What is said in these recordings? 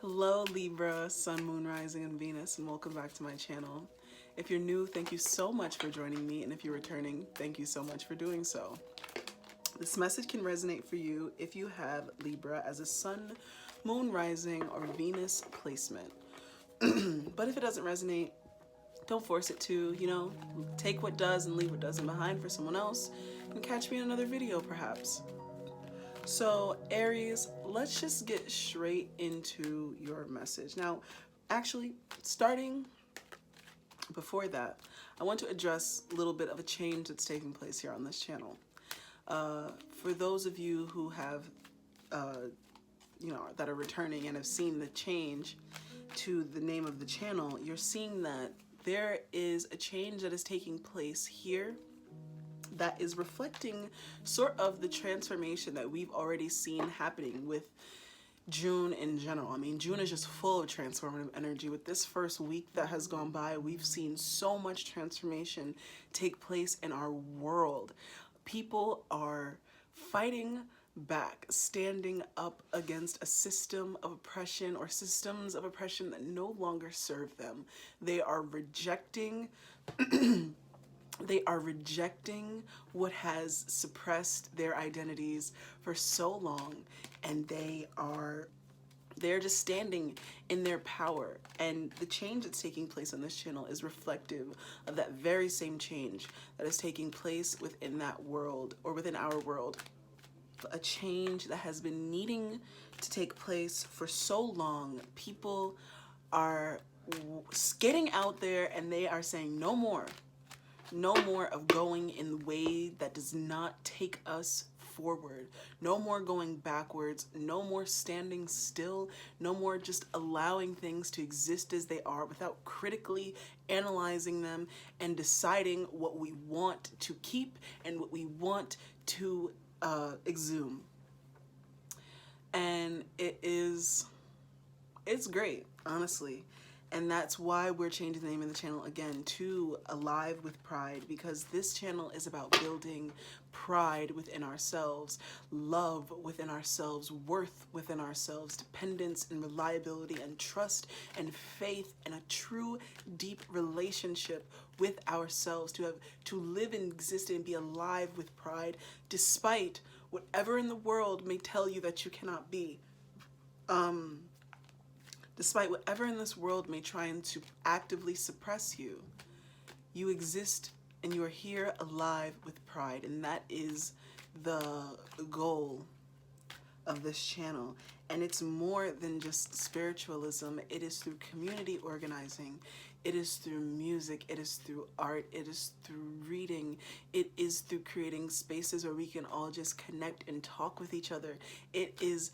Hello Libra, Sun, Moon, Rising, and Venus, and welcome back to my channel. If you're new, thank you so much for joining me, and if you're returning, thank you so much for doing so. This message can resonate for you if you have Libra as a Sun, Moon, Rising, or Venus placement. But if it doesn't resonate, don't force it to, take what does and leave what doesn't behind for someone else, and catch me in another video perhaps. So Aries, let's just get straight into your message. Now, actually, starting before that, I want to address a little bit of a change that's taking place here on this channel. For those of you who have, that are returning and have seen the change to the name of the channel, you're seeing that there is a change that is taking place here that is reflecting sort of the transformation that we've already seen happening with June in general. I mean, June is just full of transformative energy. With this first week that has gone by, we've seen so much transformation take place in our world. People are fighting back, standing up against a system of oppression or systems of oppression that no longer serve them. They are rejecting what has suppressed their identities for so long, and they're just standing in their power. And the change that's taking place on this channel is reflective of that very same change that is taking place within that world, or within our world. A change that has been needing to take place for so long. People are getting out there and they are saying no more. No more of going in the way that does not take us forward. No more going backwards. No more standing still. No more just allowing things to exist as they are without critically analyzing them and deciding what we want to keep and what we want to exhume. And it's great, honestly. And that's why we're changing the name of the channel again to Alive with Pride, because this channel is about building pride within ourselves, love within ourselves, worth within ourselves, dependence and reliability and trust and faith and a true deep relationship with ourselves, to live and exist and be alive with pride despite whatever in the world may tell you that you cannot be. Despite whatever in this world may try to actively suppress you, you exist and you are here alive with pride. And that is the goal of this channel. And it's more than just spiritualism. It is through community organizing. It is through music. It is through art. It is through reading. It is through creating spaces where we can all just connect and talk with each other. It is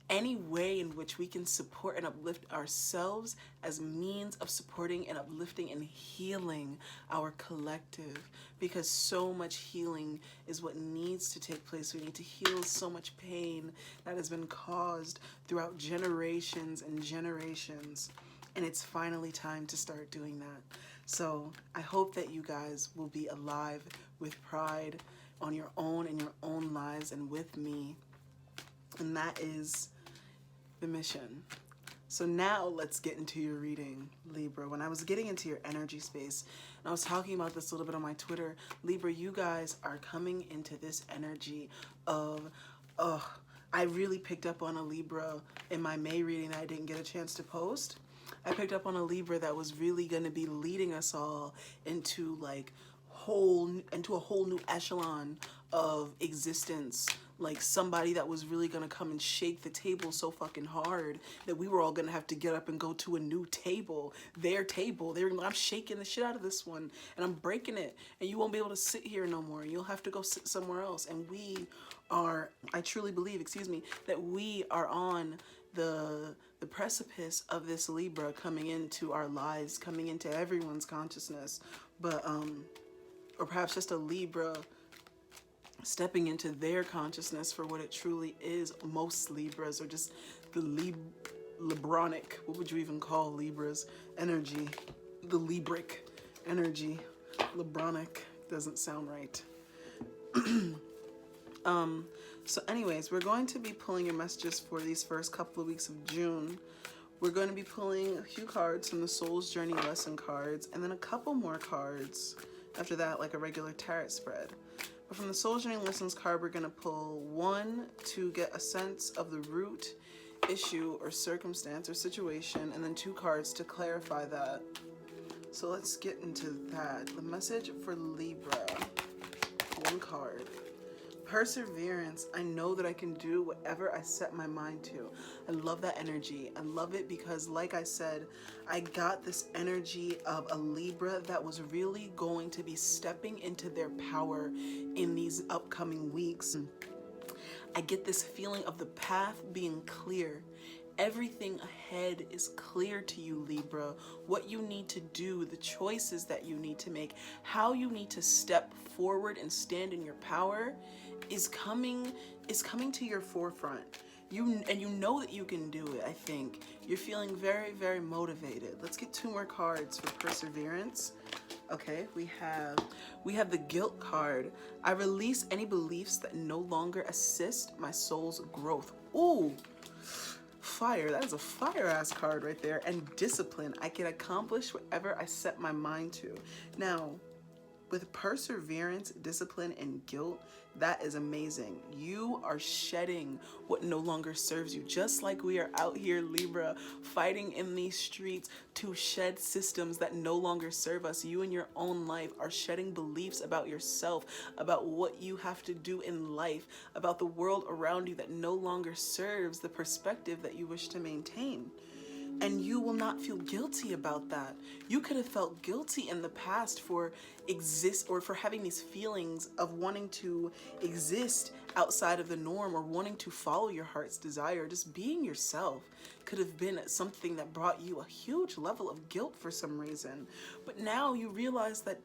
any way in which we can support and uplift ourselves as means of supporting and uplifting and healing our collective, because so much healing is what needs to take place. We need to heal so much pain that has been caused throughout generations and generations, and it's finally time to start doing that. So I hope that you guys will be alive with pride on your own, in your own lives, and with me. And that is the mission. So now let's get into your reading, Libra. When I was getting into your energy space, and I was talking about this a little bit on my Twitter, Libra, you guys are coming into this energy of, I really picked up on a Libra in my May reading that I didn't get a chance to post. I picked up on a Libra that was really going to be leading us all into a whole new echelon of existence, like somebody that was really gonna come and shake the table so fucking hard that we were all gonna have to get up and go to a new table, their table. I'm shaking the shit out of this one and I'm breaking it, and you won't be able to sit here no more. You'll have to go sit somewhere else. And I truly believe, that we are on the precipice of this Libra coming into our lives, coming into everyone's consciousness, but or perhaps just a Libra stepping into their consciousness for what it truly is. Most Libras are just the Libronic, what would you even call Libra's energy? The Libric energy. Libronic doesn't sound right. So anyways, we're going to be pulling your messages for these first couple of weeks of June, We're going to be pulling a few cards from the Soul's Journey lesson cards, and then a couple more cards after that, like a regular tarot spread. But from the Soul's Journey lessons card, we're going to pull one to get a sense of the root issue or circumstance or situation, and then two cards to clarify that. So let's get into that. The message for Libra, one card. Perseverance. I know that I can do whatever I set my mind to. I love that energy. I love it because, like I said, I got this energy of a Libra that was really going to be stepping into their power in these upcoming weeks. I get this feeling of the path being clear. Everything ahead is clear to you, Libra. What you need to do, the choices that you need to make, how you need to step forward and stand in your power is coming to your forefront. You know that you can do it. I think you're feeling very, very motivated. Let's get two more cards for perseverance. Okay, we have the guilt card. I release any beliefs that no longer assist my soul's growth. Ooh, fire. That is a fire ass card right there. And discipline. I can accomplish whatever I set my mind to. Now, with perseverance, discipline, and guilt, that is amazing. You are shedding what no longer serves you. Just like we are out here, Libra, fighting in these streets to shed systems that no longer serve us. You in your own life are shedding beliefs about yourself, about what you have to do in life, about the world around you that no longer serves the perspective that you wish to maintain. And you will not feel guilty about that. You could have felt guilty in the past for for having these feelings of wanting to exist outside of the norm or wanting to follow your heart's desire. Just being yourself could have been something that brought you a huge level of guilt for some reason. But now you realize that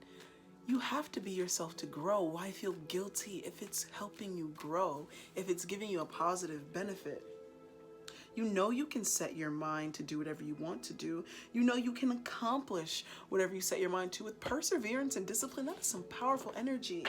you have to be yourself to grow. Why feel guilty if it's helping you grow, if it's giving you a positive benefit? You know you can set your mind to do whatever you want to do. You know you can accomplish whatever you set your mind to. With perseverance and discipline, that is some powerful energy.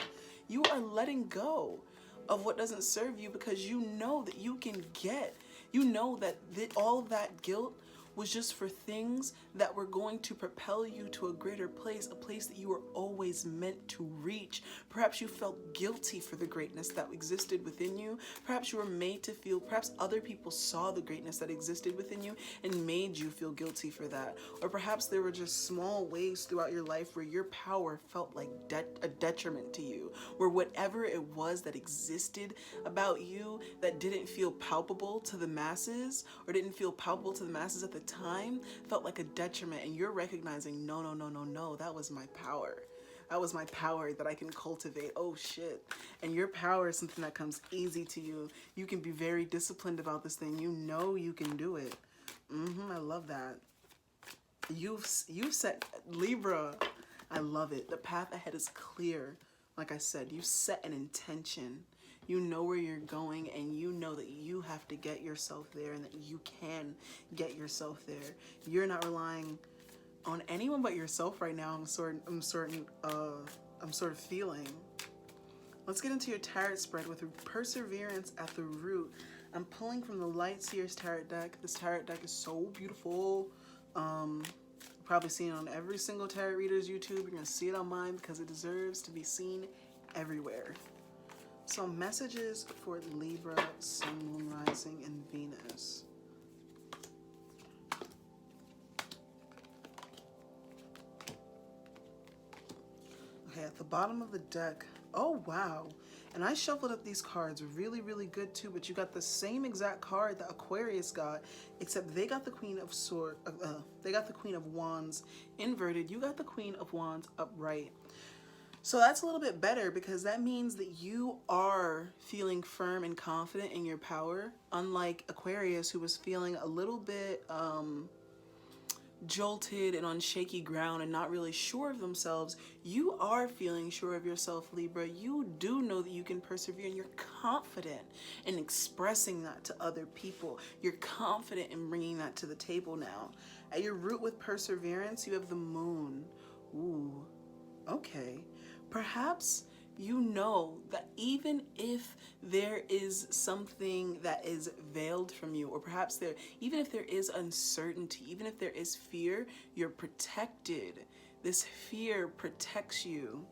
You are letting go of what doesn't serve you because you know that you can get. You know that all of that guilt was just for things that were going to propel you to a greater place, a place that you were always meant to reach. Perhaps you felt guilty for the greatness that existed within you. Perhaps you were made to feel, perhaps other people saw the greatness that existed within you and made you feel guilty for that. Or perhaps there were just small ways throughout your life where your power felt like a detriment to you, where whatever it was that existed about you that didn't feel palpable to the masses or didn't feel palpable to the masses at the time felt like a detriment, and you're recognizing no, that was my power. That was my power that I can cultivate. Oh shit. And your power is something that comes easy to you. You can be very disciplined about this thing. You know you can do it. I love that. You've set, Libra, I love it. The path ahead is clear. Like I said, you set an intention. You know where you're going, and you know that you have to get yourself there and that you can get yourself there. You're not relying on anyone but yourself right now. I'm sort of feeling. Let's get into your tarot spread with perseverance at the root. I'm pulling from the Light Seers tarot deck. This tarot deck is so beautiful. Probably seen it on every single tarot reader's YouTube. You're gonna see it on mine because it deserves to be seen everywhere. So messages for Libra, Sun, Moon, Rising, and Venus. Okay, at the bottom of the deck, oh wow. And I shuffled up these cards really, really good too, but you got the same exact card that Aquarius got, except they got the Queen of they got the Queen of Wands inverted. You got the Queen of Wands upright. So that's a little bit better because that means that you are feeling firm and confident in your power, unlike Aquarius, who was feeling a little bit jolted and on shaky ground and not really sure of themselves. You are feeling sure of yourself, Libra. You do know that you can persevere, and you're confident in expressing that to other people. You're confident in bringing that to the table now. At your root with perseverance, you have the Moon. Ooh, okay. Perhaps you know that even if there is something that is veiled from you, or perhaps even if there is uncertainty, even if there is fear, you're protected. This fear protects you.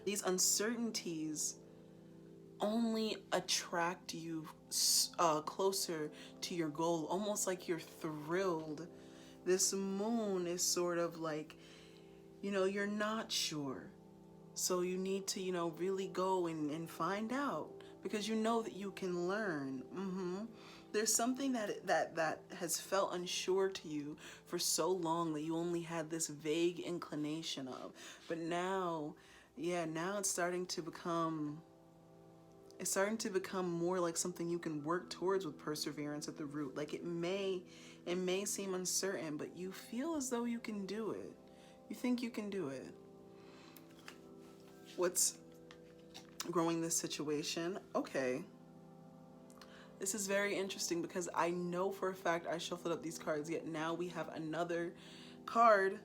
These uncertainties only attract you closer to your goal, almost like you're thrilled. This moon is sort of like, you're not sure. So you need to, really go and find out, because you know that you can learn. There's something that has felt unsure to you for so long that you only had this vague inclination of. But now, now it's starting to become more like something you can work towards with perseverance at the root. Like it may seem uncertain, but you feel as though you can do it. You think you can do it. What's growing this situation? Okay. This is very interesting because I know for a fact I shuffled up these cards, yet now we have another card.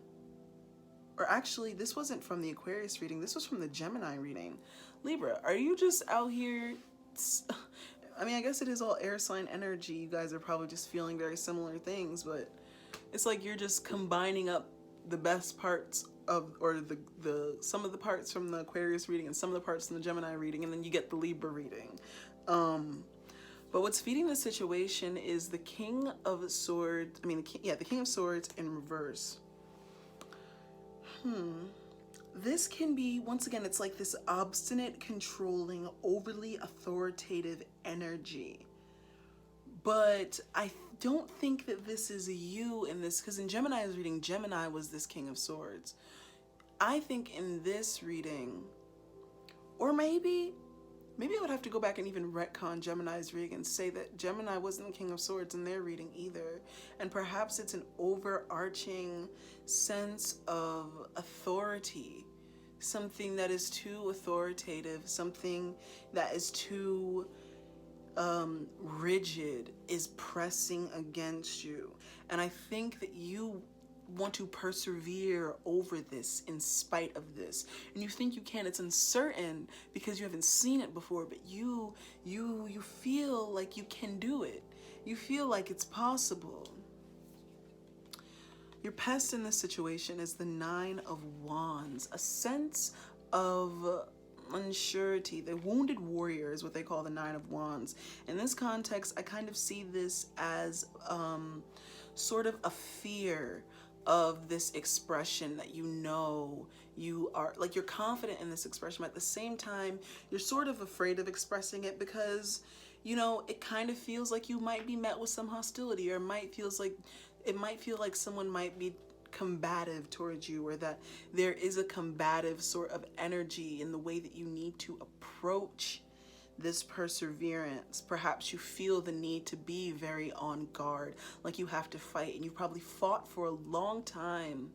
Or actually, this wasn't from the Aquarius reading. This was from the Gemini reading. Libra, are you just out here? I mean, I guess it is all air sign energy. You guys are probably just feeling very similar things, but it's like you're just combining up the best parts of, or the some of the parts from the Aquarius reading and some of the parts from the Gemini reading, and then you get the Libra reading. But what's feeding the situation is the King of Swords. The King of Swords in reverse. This can be, once again, it's like this obstinate, controlling, overly authoritative energy. But I don't think that this is you in this, because in Gemini's reading, Gemini was this King of Swords. I think in this reading, or maybe I would have to go back and even retcon Gemini's reading and say that Gemini wasn't the King of Swords in their reading either. And perhaps it's an overarching sense of authority, something that is too authoritative, something that is too rigid is pressing against you. And I think that you want to persevere over this in spite of this, and you think you can. It's uncertain because you haven't seen it before, but you feel like you can do it. You feel like it's possible. Your pest in this situation is the Nine of Wands, a sense of unsurety. The wounded warrior is what they call the Nine of Wands. In this context, I kind of see this as sort of a fear of this expression that you are, like, you're confident in this expression, but at the same time you're sort of afraid of expressing it because it kind of feels like you might be met with some hostility, or it might feel like someone might be combative towards you, or that there is a combative sort of energy in the way that you need to approach this perseverance. Perhaps you feel the need to be very on guard, like you have to fight, and you probably fought for a long time,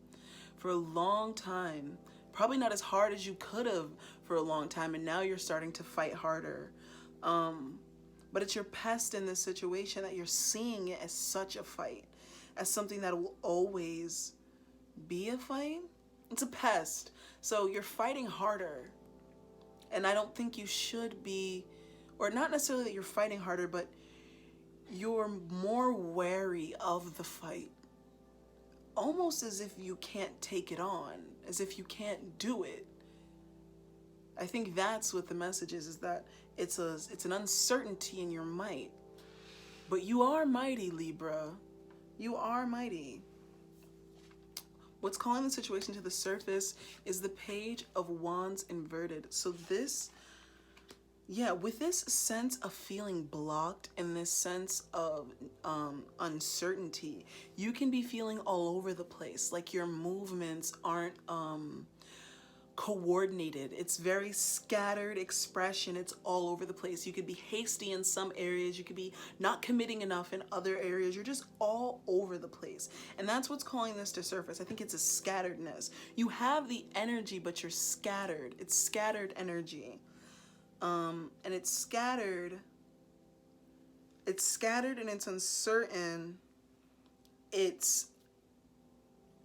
probably not as hard as you could have for a long time, and now you're starting to fight harder. But it's your pest in this situation that you're seeing it as such a fight, as something that will always be a fight. It's a pest, so you're fighting harder. And I don't think you should be, or not necessarily that you're fighting harder, but you're more wary of the fight. Almost as if you can't take it on, as if you can't do it. I think that's what the message is that it's an uncertainty in your might. But you are mighty, Libra. You are mighty. What's calling the situation to the surface is the Page of Wands inverted. So this, with this sense of feeling blocked and this sense of uncertainty, you can be feeling all over the place, like your movements aren't coordinated. It's very scattered expression. It's all over the place. You could be hasty in some areas. You could be not committing enough in other areas. You're just all over the place. And that's what's calling this to surface. I think it's a scatteredness. You have the energy, but you're scattered. It's scattered energy. And it's scattered. It's scattered and it's uncertain. It's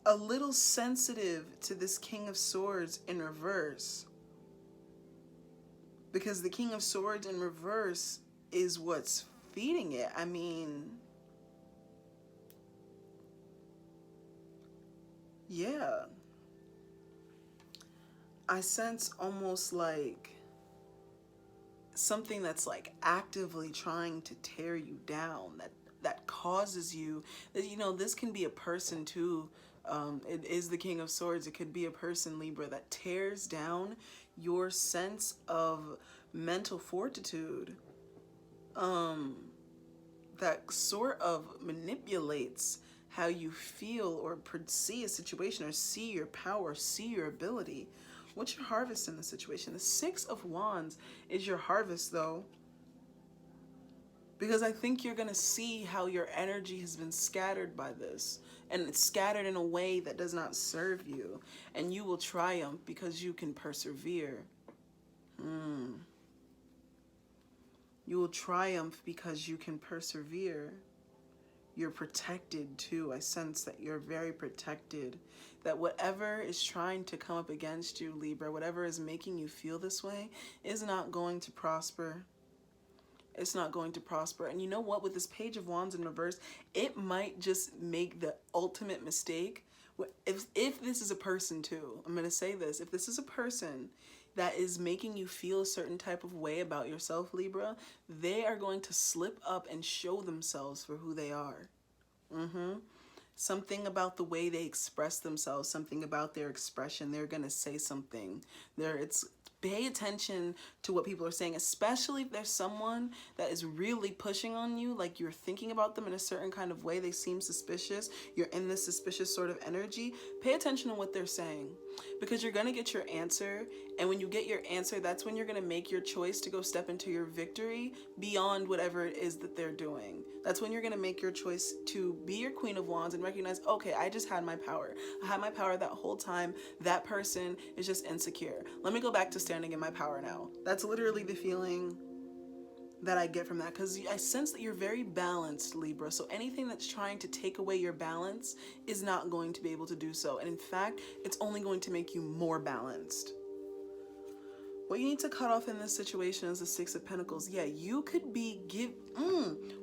a little sensitive to this King of Swords in reverse. because the King of Swords in reverse is what's feeding it. I mean, yeah. I sense almost like something that's like actively trying to tear you down, that causes you, you know, this can be a person too. It is the King of Swords. It could be a person, Libra, that tears down your sense of mental fortitude, that sort of manipulates how you feel or see a situation, or see your power, see your ability. What's your harvest in the situation? The Six of Wands is your harvest, though, because I think you're going to see how your energy has been scattered by this, and it's scattered in a way that does not serve you, and you will triumph because you can persevere. You will triumph because you can persevere. You're protected too. I sense that you're very protected. That whatever is trying to come up against you, Libra, whatever is making you feel this way, is not going to prosper. It's not going to prosper. And you know what? With this Page of Wands in reverse, it might just make the ultimate mistake. If this is a person too, I'm going to say this. If this is a person that is making you feel a certain type of way about yourself, Libra, they are going to slip up and show themselves for who they are. Something about the way they express themselves, something about their expression, they're going to say something. Pay attention to what people are saying, especially if there's someone that is really pushing on you, like you're thinking about them in a certain kind of way, they seem suspicious, you're in this suspicious sort of energy. Pay attention to what they're saying, because you're going to get your answer, and when you get your answer, that's when you're going to make your choice to go step into your victory beyond whatever it is that they're doing. That's when you're going to make your choice to be your Queen of Wands and recognize, okay, I just had my power. I had my power that whole time. That person is just insecure. Let me go back to standing in my power now. That's literally the feeling that I get from that, because I sense that you're very balanced, Libra. So anything that's trying to take away your balance is not going to be able to do so. And in fact, it's only going to make you more balanced. What you need to cut off in this situation is the Six of Pentacles. Yeah, you could be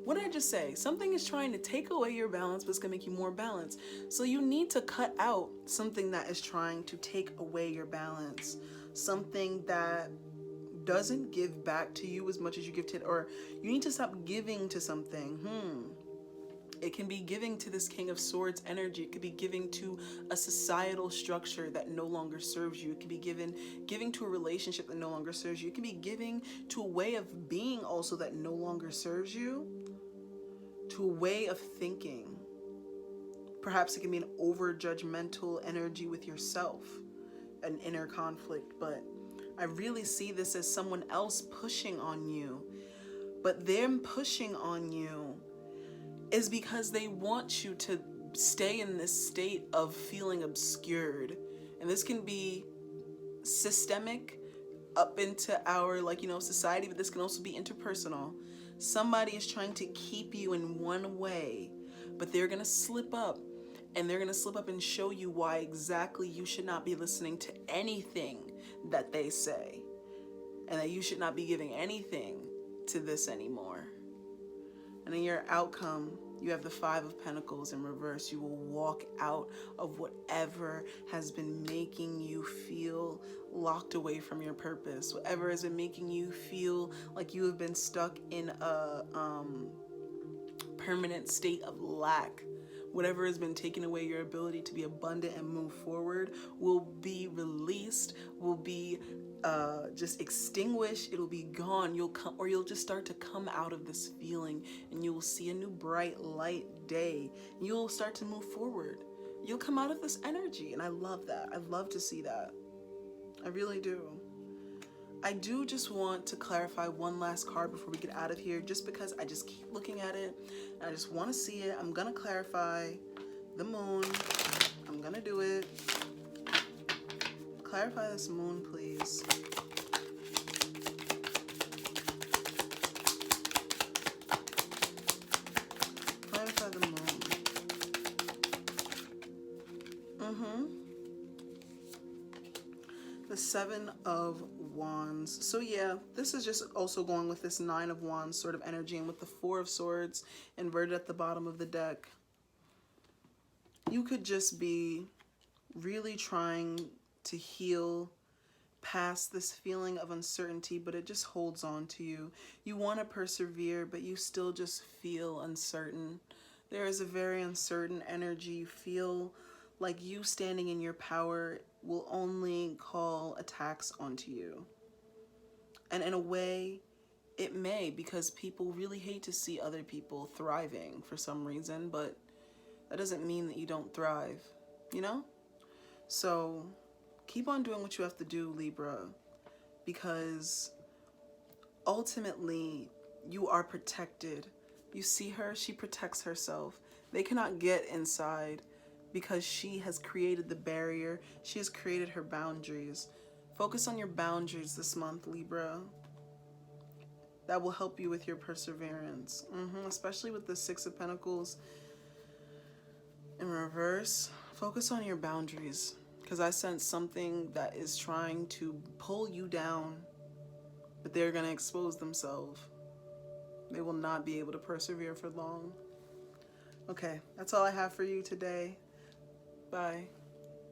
what did I just say? Something is trying to take away your balance, but it's going to make you more balanced. So you need to cut out something that is trying to take away your balance. Something that doesn't give back to you as much as you give to it. Or you need to stop giving to something. It can be giving to this King of Swords energy. It could be giving to a societal structure that no longer serves you. It could be giving to a relationship that no longer serves you. It could be giving to a way of being also that no longer serves you, to a way of thinking. Perhaps it can be an over-judgmental energy with yourself, an inner conflict, but I really see this as someone else pushing on you. But them pushing on you is because they want you to stay in this state of feeling obscured. And this can be systemic up into our, society, but this can also be interpersonal. Somebody is trying to keep you in one way, but they're going to slip up. And they're going to slip up and show you why exactly you should not be listening to anything that they say. And that you should not be giving anything to this anymore. And in your outcome, you have the Five of Pentacles in reverse. You will walk out of whatever has been making you feel locked away from your purpose. Whatever has been making you feel like you have been stuck in a permanent state of lack. Whatever has been taking away your ability to be abundant and move forward will be released, will be just extinguished. It'll be gone. You'll just start to come out of this feeling, and you will see a new bright light day. You'll start to move forward. You'll come out of this energy, and I love that. I love to see that. I really do. I do just want to clarify one last card before we get out of here, just because I just keep looking at it and I just want to see it. I'm going to clarify the moon. I'm going to do it. Clarify this moon, please. Clarify the moon. The Seven of Wands. So yeah, this is just also going with this Nine of Wands sort of energy, and with the Four of Swords inverted at the bottom of the deck. You could just be really trying to heal past this feeling of uncertainty, but it just holds on to you. You want to persevere, but you still just feel uncertain. There is a very uncertain energy. You feel like you standing in your power will only call attacks onto you. And in a way, it may, because people really hate to see other people thriving for some reason, but that doesn't mean that you don't thrive, you know? So keep on doing what you have to do, Libra, because ultimately you are protected. You see her, she protects herself. They cannot get inside because she has created the barrier. She has created her boundaries. Focus on your boundaries this month, Libra. That will help you with your perseverance, especially with the Six of Pentacles in reverse. Focus on your boundaries, because I sense something that is trying to pull you down, but they're going to expose themselves. They will not be able to persevere for long. Okay, that's all I have for you today. Bye.